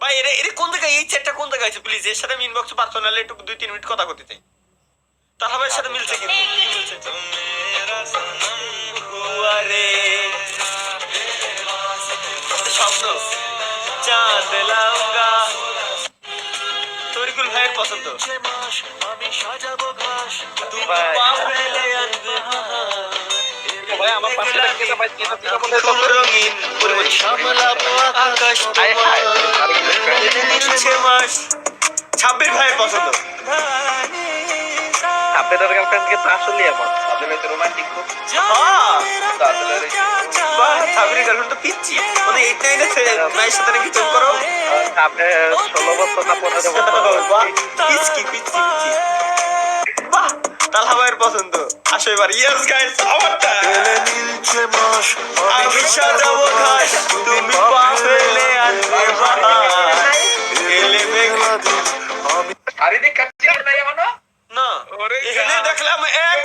ভাই এর এর কোন জায়গায় এই চ্যাটটা কোন জায়গায় আছে প্লিজ এর সাথে আমি ইনবক্সে পার্সোনালি একটু 2-3 মিনিট কথা করতে চাই। তাহলে ভাইয়ের সাথে মিলছে কি মিলছে হুয়া রে শব্দ চাঁদ লাউঙ্গা তরিকুল ভাইয়ের পছন্দ আমি সাজাবো ঘাস তুমি পা ফেলে আনবে ভাই আমার পাশে রাখতে তো ভাই ফুল রঙিন ওই সামলাবো আকাশ তোমার নীলছে মাস ছাব্বির ভাইয়ের পছন্দ আপনাদের গার্লফ্রেন্ড কিন্তু আসলে এমন আসলে তো রোমান্টিক খুব বাহ ছাব্বির গার্লফ্রেন্ড তো পিচ্ছি মানে 8-9 মায়ের সাথে নাকি চোখ করো আপনি 16 বছর না 15 বছর বাহ পিচ্ছি পিচ্ছি পিচ্ছি বাহ তালহা ভাইয়ের পছন্দ আসো এবার ইয়েস গাইস আমারটা আমি সাজাবো ঘাস তুমি পা ফেলে আনবে বাহার এলে মেঘলা দিন শারীরিক কাজ নাই এমন না এখানে দেখলাম এক